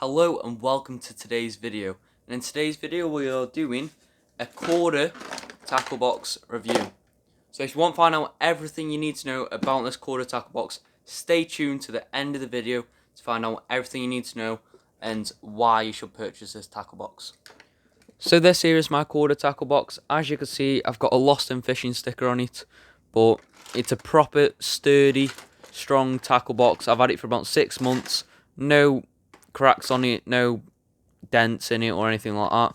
Hello and welcome to today's video. And in today's video we are doing a quarter tackle box review. So if you want to find out everything you need to know about this quarter tackle box, stay tuned to the end of the video to find out everything you need to know and why you should purchase this tackle box. So this here is my quarter tackle box. As you can see, I've got a Lost in Fishing sticker on it, but it's a proper sturdy, strong tackle box. I've had it for about 6 months. No cracks on it, no dents in it or anything like that.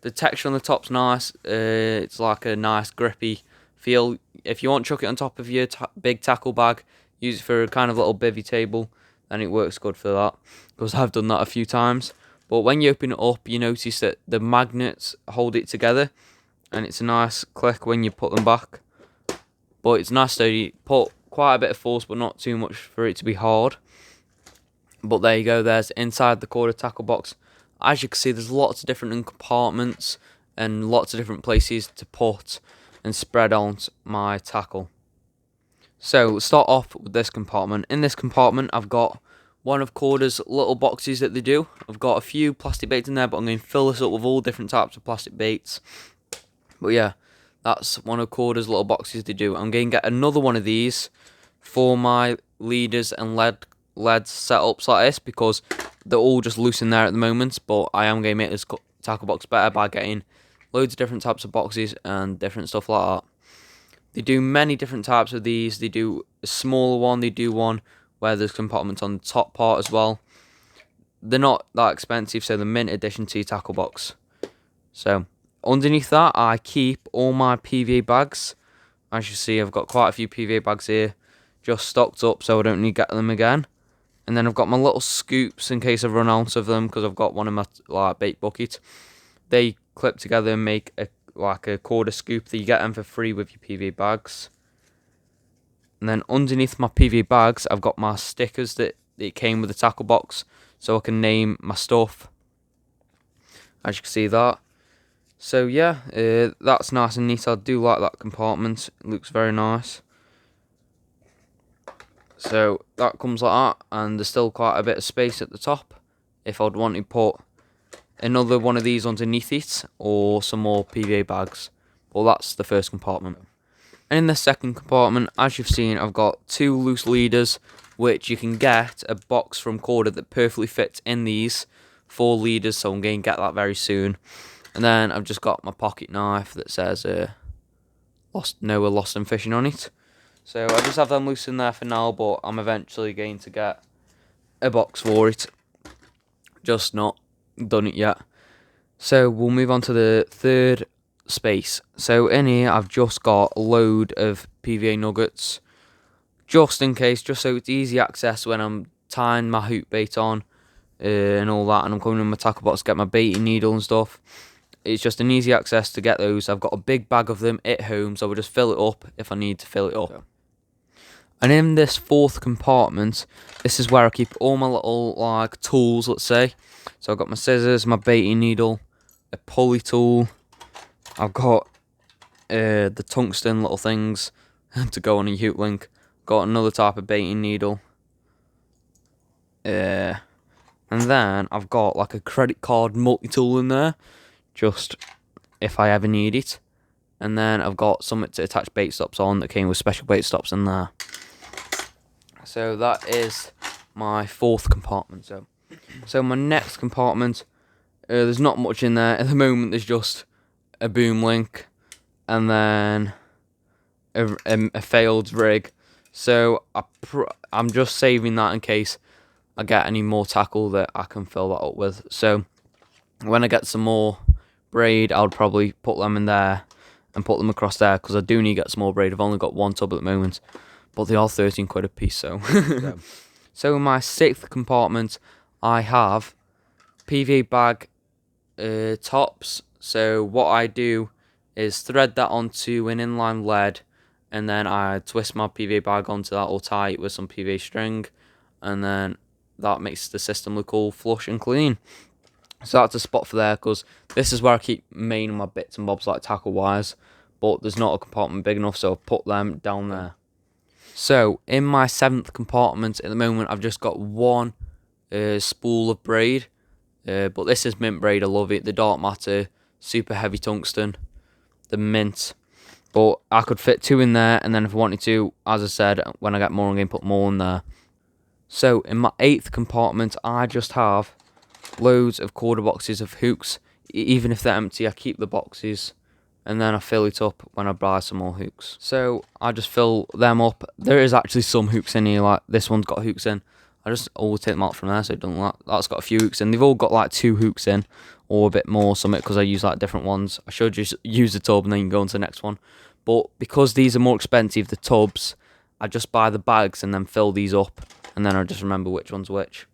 The texture on the top's nice. It's like a nice grippy feel. If you want to chuck it on top of your big tackle bag, use it for a kind of little bivvy table, then it works good for that, because I've done that a few times. But when you open it up, you notice that the magnets hold it together, and it's a nice click when you put them back. But it's nice sturdy. Put quite a bit of force, but not too much for it to be hard. But there you go, there's inside the quarter tackle box. As you can see, there's lots of different compartments and lots of different places to put and spread out my tackle. So let's start off with this compartment. In this compartment, I've got one of Korda's little boxes that they do. I've got a few plastic baits in there, but I'm going to fill this up with all different types of plastic baits. But yeah, that's one of Korda's little boxes they do. I'm going to get another one of these for my leaders and lead setups like this, because they're all just loose in there at the moment. But I am going to make this tackle box better by getting loads of different types of boxes and different stuff like that. They do many different types of these. They do a smaller one, they do one where there's compartments on the top part as well. They're not that expensive, so the mint addition to your tackle box. So underneath that, I keep all my PVA bags. As you see, I've got quite a few PVA bags here just stocked up, so I don't need to get them again. And then I've got my little scoops in case I run out of them, because I've got one in my bait bucket. They clip together and make a quarter scoop that you get them for free with your PVA bags. And then underneath my PVA bags, I've got my stickers that it came with the tackle box, so I can name my stuff. As you can see that. So yeah, that's nice and neat. I do like that compartment. It looks very nice. So that comes like that, and there's still quite a bit of space at the top if I'd want to put another one of these underneath it or some more PVA bags. Well, that's the first compartment. And in the second compartment, as you've seen, I've got two loose leaders, which you can get a box from Korda that perfectly fits in these 4 leaders, so I'm going to get that very soon. And then I've just got my pocket knife that says Noah Lost in Fishing on it. So I just have them loose in there for now, but I'm eventually going to get a box for it. Just not done it yet. So we'll move on to the third space. So in here, I've just got a load of PVA nuggets, just in case, just so it's easy access when I'm tying my hook bait on and all that, and I'm coming in my tackle box to get my baiting needle and stuff. It's just an easy access to get those. I've got a big bag of them at home, so I'll just fill it up if I need to fill it up. And in this fourth compartment, this is where I keep all my little tools, let's say. So I've got my scissors, my baiting needle, a pulley tool. I've got the tungsten little things to go on a Hook link. Got another type of baiting needle. And then I've got like a credit card multi-tool in there, just if I ever need it. And then I've got something to attach bait stops on that came with special bait stops in there. So that is my fourth compartment. So my next compartment, there's not much in there at the moment. There's just a boom link and then a failed rig. So I'm just saving that in case I get any more tackle that I can fill that up with. So when I get some more braid, I'll probably put them in there and put them across there, because I do need to get some more braid. I've only got one tub at the moment, but they are 13 quid a piece. So in my sixth compartment, I have PVA bag tops. So what I do is thread that onto an inline lead, and then I twist my PVA bag onto that or tie it with some PVA string, and then that makes the system look all flush and clean. So that's a spot for there, because this is where I keep main my bits and bobs like tackle wires, but there's not a compartment big enough, so I've put them down there. So in my seventh compartment at the moment, I've just got one spool of braid. But this is mint braid. I love it. The dark matter, super heavy tungsten, the mint. But I could fit 2 in there, and then if I wanted to, as I said, when I get more, I'm going to put more in there. So in my 8th compartment, I just have loads of quarter boxes of hooks. Even if they're empty, I keep the boxes, and then I fill it up when I buy some more hooks. So I just fill them up. There is actually some hooks in here, like this one's got hooks in. I just always take them out from there, so it doesn't like that's got a few hooks in. They've all got like 2 hooks in, or a bit more, something, because I use like different ones. I should just use the tub and then you can go on to the next one. But because these are more expensive, the tubs, I just buy the bags and then fill these up, and then I just remember which one's which.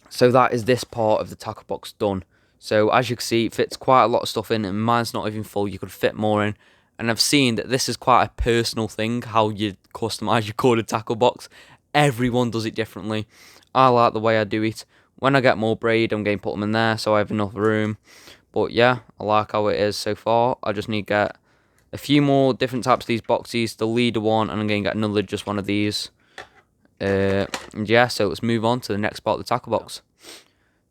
So that is this part of the tackle box done. So as you can see, it fits quite a lot of stuff in, and mine's not even full. You could fit more in. And I've seen that this is quite a personal thing, how you customise your corded tackle box. Everyone does it differently. I like the way I do it. When I get more braid, I'm going to put them in there so I have enough room. But yeah, I like how it is so far. I just need to get a few more different types of these boxes. The leader one, and I'm going to get another, just one of these. And yeah, so let's move on to the next part of the tackle box.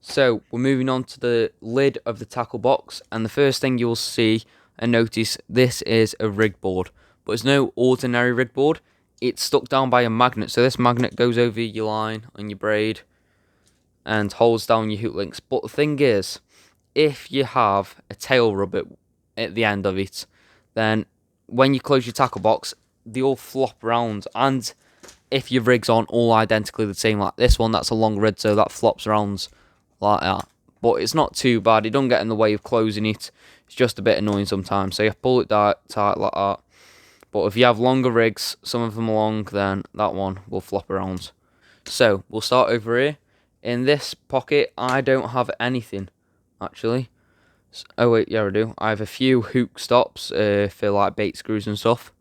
So we're moving on to the lid of the tackle box, and the first thing you'll see and notice, this is a rig board, but it's no ordinary rig board. It's stuck down by a magnet, so this magnet goes over your line on your braid and holds down your hook links. But the thing is, if you have a tail rubber at the end of it, then when you close your tackle box, they all flop around. And if your rigs aren't all identically the same, like this one, that's a long rig, so that flops around like that. But it's not too bad. It doesn't get in the way of closing it. It's just a bit annoying sometimes. So you pull it tight like that. But if you have longer rigs, some of them are long, then that one will flop around. So we'll start over here. In this pocket, I don't have anything, actually. Oh wait, yeah I do. I have a few hook stops for like bait screws and stuff.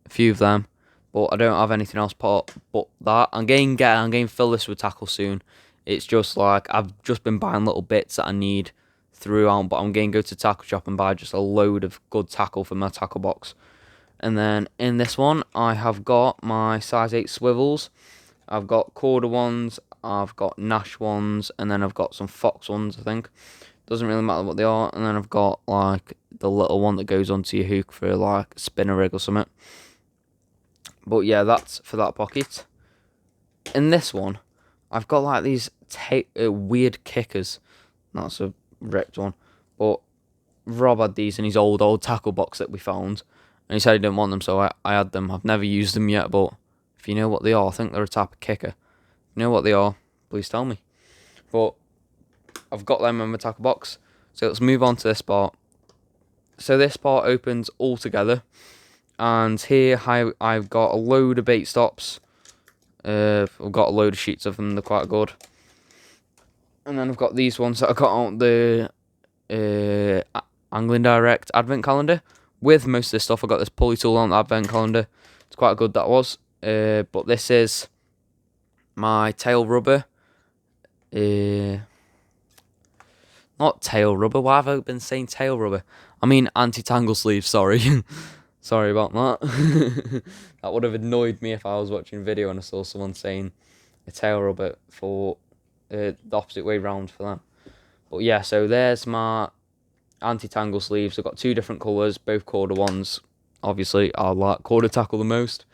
A few of them. But I don't have anything else but that. I'm going to fill this with tackle soon. It's just like, I've just been buying little bits that I need throughout, but I'm going to go to tackle shop and buy just a load of good tackle for my tackle box. And then in this one, I have got my size 8 swivels. I've got quarter ones, I've got Nash ones, and then I've got some Fox ones, I think. Doesn't really matter what they are. And then I've got like the little one that goes onto your hook for like a spinner rig or something. But yeah, that's for that pocket. In this one, I've got like these weird kickers. That's a ripped one. But Rob had these in his old tackle box that we found. And he said he didn't want them, so I had them. I've never used them yet, but if you know what they are, I think they're a type of kicker. If you know what they are, please tell me. But I've got them in my tackle box. So let's move on to this part. So this part opens all together. And here I've got a load of bait stops. I've got a load of sheets of them, they're quite good. And then I've got these ones that I got on the Angling Direct advent calendar. With most of this stuff, I got this pulley tool on the advent calendar. It's quite good, that was. But this is my tail rubber. Not tail rubber, why have I been saying tail rubber? I mean anti-tangle sleeve, sorry. Sorry about that. That would have annoyed me if I was watching a video and I saw someone saying a tail rubber for the opposite way round for them. But yeah, so there's my anti-tangle sleeves. I've got 2 different colours, both quarter ones. Obviously, I like quarter tackle the most.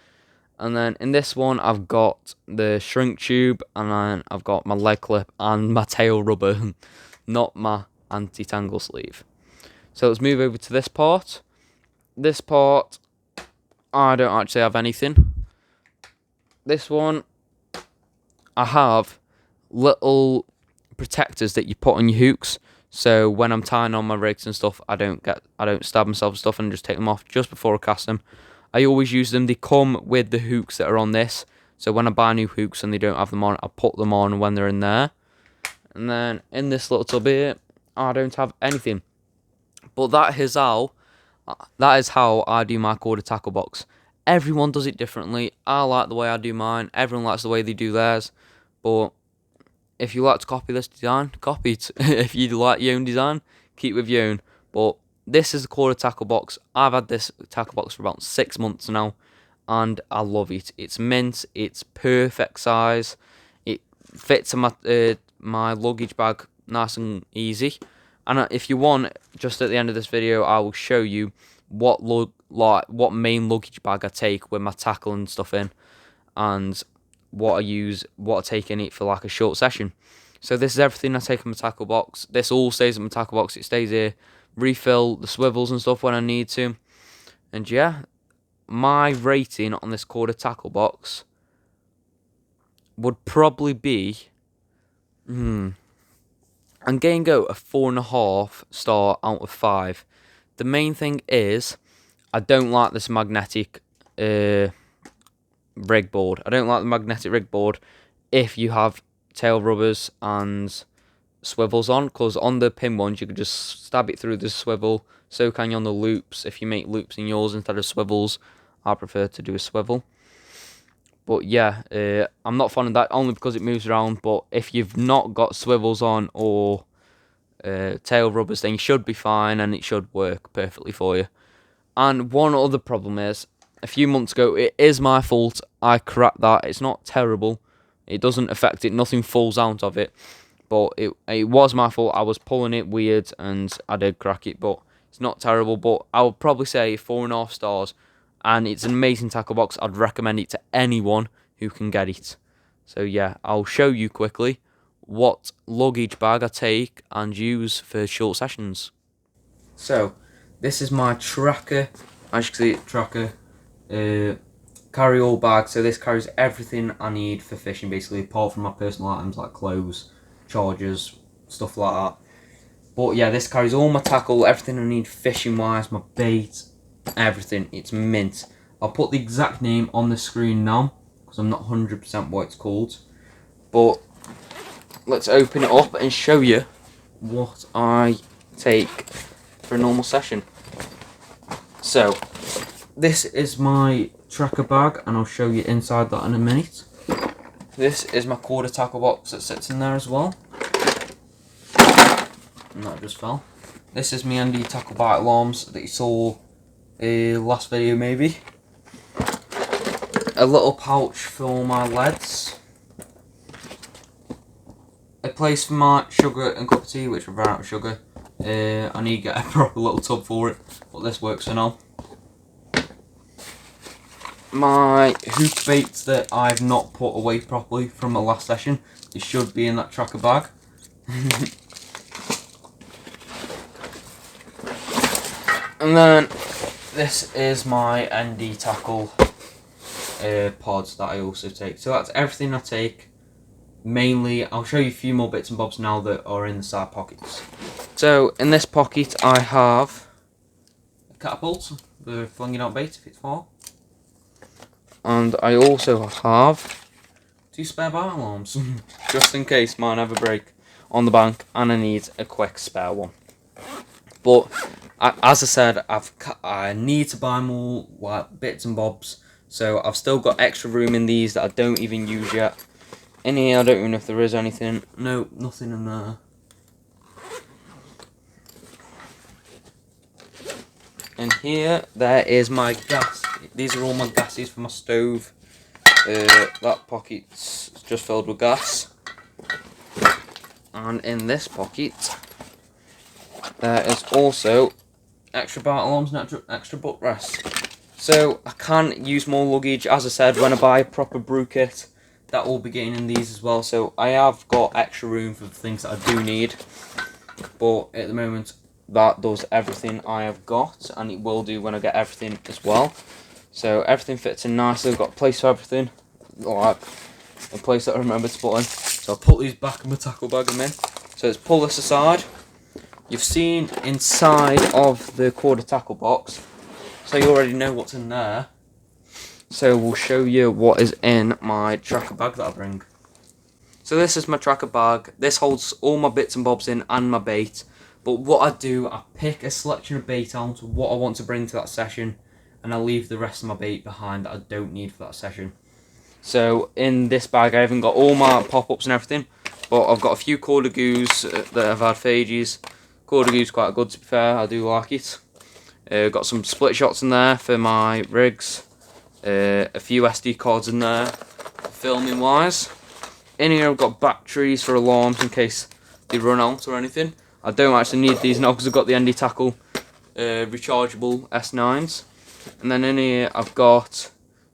And then in this one, I've got the shrink tube, and then I've got my leg clip and my tail rubber, not my anti-tangle sleeve. So let's move over to this part. This part, I don't actually have anything. This one, I have little protectors that you put on your hooks. So when I'm tying on my rigs and stuff, I don't stab myself and stuff, and just take them off just before I cast them. I always use them. They come with the hooks that are on this. So when I buy new hooks and they don't have them on, I put them on when they're in there. And then in this little tub here, I don't have anything. But that is how I do my quarter tackle box. Everyone does it differently. I like the way I do mine. Everyone likes the way they do theirs. But if you like to copy this design, copy it. If you like your own design, keep with your own. But this is the quarter tackle box. I've had this tackle box for about 6 months now, and I love it. It's mint. It's perfect size. It fits in my luggage bag nice and easy. And if you want, just at the end of this video, I will show you what main luggage bag I take with my tackle and stuff in, and what I take in it for like a short session. So this is everything I take in my tackle box. This all stays in my tackle box. It stays here. Refill the swivels and stuff when I need to. And yeah, my rating on this quarter tackle box would probably be, I'm going to go a 4.5 star out of 5. The main thing is, I don't like this magnetic rig board. I don't like the magnetic rig board if you have tail rubbers and swivels on, because on the pin ones you could just stab it through the swivel. So can you on the loops if you make loops in yours instead of swivels. I prefer to do a swivel. But yeah, I'm not fond of that only because it moves around. But if you've not got swivels on or tail rubbers, then you should be fine and it should work perfectly for you. And one other problem is, a few months ago, it is my fault, I cracked that. It's not terrible, it doesn't affect it, nothing falls out of it, but it was my fault. I was pulling it weird and I did crack it, but it's not terrible. But I would probably say 4.5 stars, and it's an amazing tackle box. I'd recommend it to anyone who can get it. So yeah, I'll show you quickly what luggage bag I take and use for short sessions. So this is my tracker. As you can see, tracker carry all bag. So this carries everything I need for fishing, basically, apart from my personal items like clothes, chargers, stuff like that. But yeah, this carries all my tackle, everything I need fishing wise, my bait, everything. It's mint. I'll put the exact name on the screen now because I'm not 100% what it's called. But let's open it up and show you what I take for a normal session. So this is my tracker bag, and I'll show you inside that in a minute. This is my quarter tackle box that sits in there as well. And that just fell. This is my ND tackle bite alarms that you saw last video maybe. A little pouch for my leads. A place for my sugar and cup of tea, which I've run out of sugar. I need to get a proper little tub for it, but this works for now. My hook bait that I've not put away properly from my last session. It should be in that tracker bag. And then this is my ND tackle pods that I also take. So that's everything I take. Mainly, I'll show you a few more bits and bobs now that are in the side pockets. So in this pocket I have a catapult for flinging out bait if it's far. And I also have 2 spare bite alarms, just in case mine ever break on the bank and I need a quick spare one. But as I said, I need to buy more like bits and bobs, so I've still got extra room in these that I don't even use yet. In here, I don't even know if there is anything. No, nothing in there. In here, there is my gas. These are all my gases for my stove. That pocket's just filled with gas. And in this pocket, there is also extra bite alarms and extra butt rest. So I can use more luggage, as I said, when I buy a proper brew kit. That will be getting in these as well. So I have got extra room for the things that I do need. But at the moment, that does everything I have got, and it will do when I get everything as well. So everything fits in nicely. I've got a place for everything, like a place that I remember to put in. So I'll put these back in my tackle bag in a minute. So let's pull this aside. You've seen inside of the quarter tackle box, so you already know what's in there. So we'll show you what is in my tracker bag that I bring. So this is my tracker bag. This holds all my bits and bobs in and my bait. But what I do, I pick a selection of bait out, what I want to bring to that session, and I leave the rest of my bait behind that I don't need for that session. So in this bag I haven't got all my pop-ups and everything, but I've got a few Cordagoos that I've had for ages. Cordagoo's quite good, to be fair, I do like it. Got some split shots in there for my rigs. A few SD cards in there, filming wise. In here I've got batteries for alarms in case they run out or anything. I don't actually need these now because I've got the ND Tackle rechargeable S9s. And then in here I've got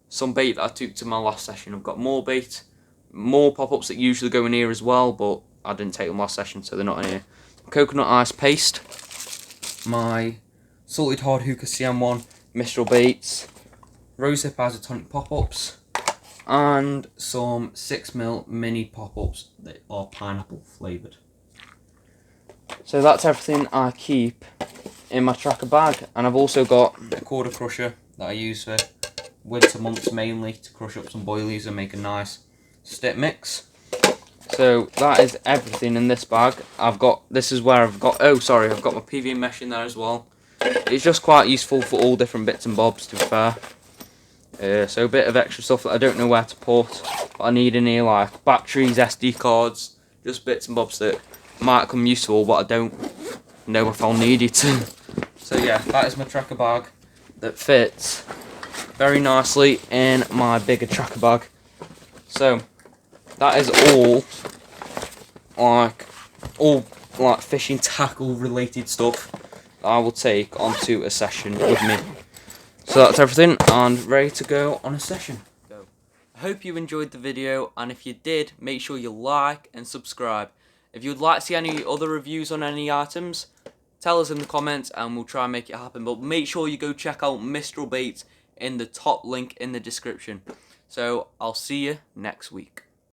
some bait that I took to my last session. I've got more bait, more pop-ups that usually go in here as well, but I didn't take them last session, so they're not in here. Coconut ice paste, my salted hard hookah CM1 Mistral baits, rosehip isotonic pop-ups, and some 6mm mini pop-ups that are pineapple flavoured. So that's everything I keep in my tracker bag, and I've also got a quarter crusher that I use for winter months mainly to crush up some boilies and make a nice stick mix. So that is everything in this bag. This is where I've got my PVA mesh in there as well. It's just quite useful for all different bits and bobs, to be fair. So a bit of extra stuff that I don't know where to put, but I need in here, like batteries, SD cards, just bits and bobs that might come useful, but I don't know if I'll need it. So yeah, that is my tracker bag that fits very nicely in my bigger tracker bag. So that is all fishing tackle related stuff that I will take onto a session with me. So that's everything, and ready to go on a session. I hope you enjoyed the video, and if you did, make sure you like and subscribe. If you would like to see any other reviews on any items, tell us in the comments and we'll try and make it happen. But make sure you go check out Mistral Baits in the top link in the description. So I'll see you next week.